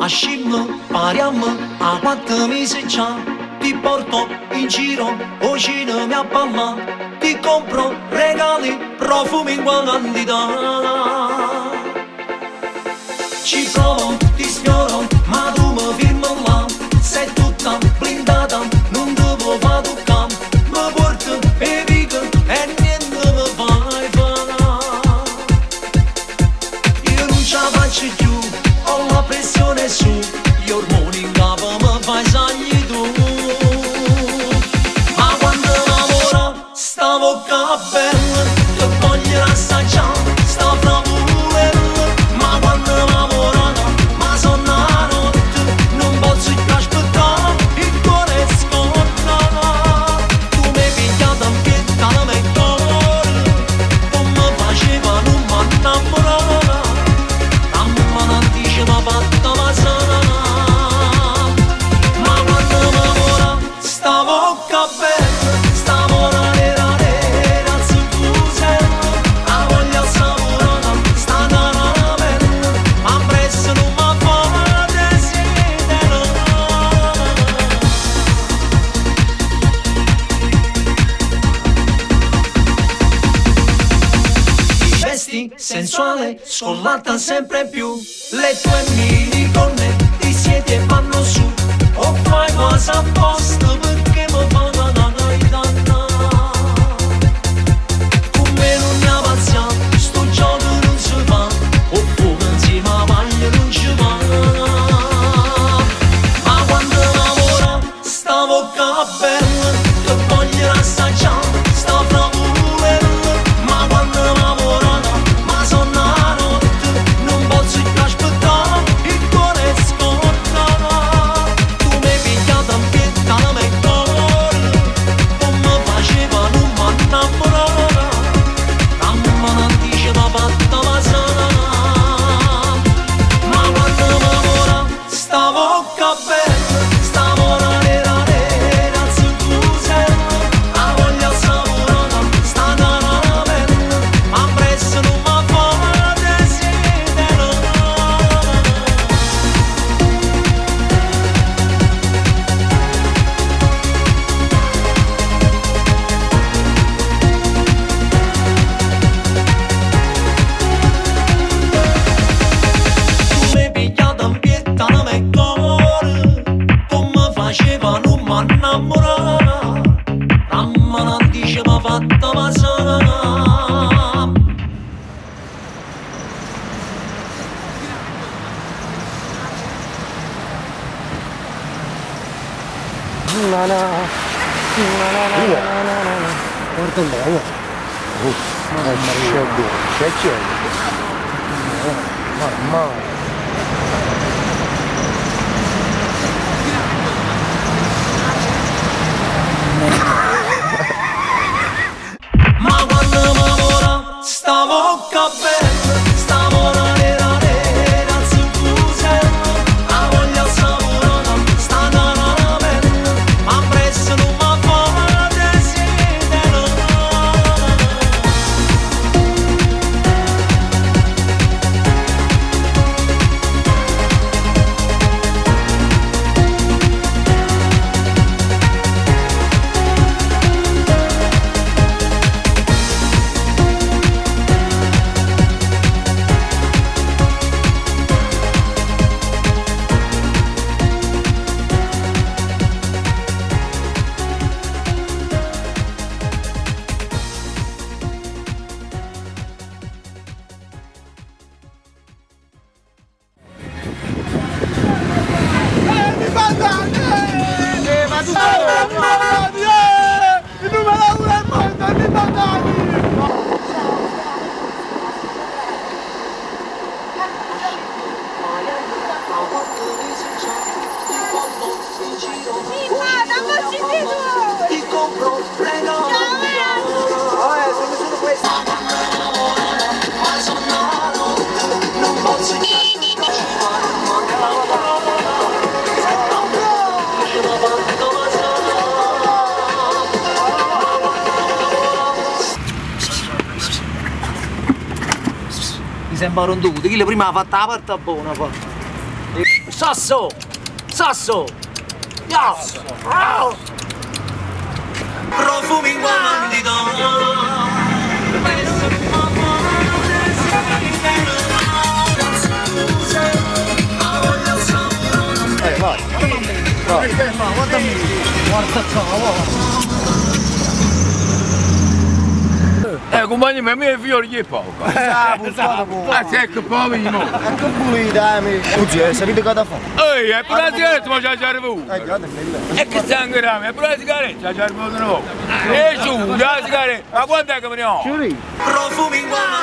Ascimmo, pariamo, a 4 mesi già. Ti porto in giro, vicino mia mamma. Ti compro regali, profumi in quantità. Ci provo, ti sfioro, ma tu mi firmi là. Sei tutta blindata, non ti può fare toccare. Mi porto e dico e niente mi fai fare. Io non ce la faccio più, ho la pressione su. Gli ormoni in capo mi fai sagli tu. Ma quando lavora sta bocca bella, che voglio assaggiare sta bravura. Ma quando lavora ma sono la notte, non posso più aspettare, il cuore scotta. Tu mi hai pigliato in pietta la mia cuore, come faceva non mi innamorare. La mamma non dice ma fatta ma sana. Ma quando lavora sta bocca bella, sta buona nera nera zuccusella. La voglia saporata sta caramella, ma presso non mi fa desiderare. Ti vesti sensuale, scollata sempre più. Le tue minigonne ti siedi e vanno su. O fai cosa apposta perché mi fa una danna. Come non ne ha pazienza, sto gioco non si fa. Oppure insieme a maglia non ci va. Ma quando lavora sta bocca bella, che voglio assaggiare sta bravura. Ma quando lavora ma sono la notte, non posso più aspettare, il cuore scotta. Tu mi hai pigliato in pietta la mia cuore, come faceva non mi innamorare. La mamma non dice ma fatta ma sana. Ma quando lavora sta bocca bella, sta buona nera nera zuccusella. La voglia saporata sta caramella, ma presso non mi fa desiderare. Tu mi hai pigliato in pietta la mia cuore, come faceva non mi innamorare. La mamma non dice ma fatta ma sana. Guarda là, c'è. Mamma. Ma quando lavora sta bocca bella, sta buona nera nera zuccusella. La voglia saporata sta caramella, ma presso non mi fa desiderare. Ti compro regali. Sono solo questi. Ma sono la notte, non posso Mi sembra ronduto, chi prima ha fatto la parte buona poi. Sasso! Sasso! Ya! Profumi guanti vai. Guardami. Guarda ciao. Compagni, ma me fiori che poco. C'è che poverino. Ecco pure dai. Oggi sapete cosa fa? Ehi, è pure la sigaretta, ma c'è già arrivato. E che sangue è pure la sigaretta, c'è già arrivato di nuovo. E giù, la sigaretta, ma quanto è che veniamo? Profumi guanti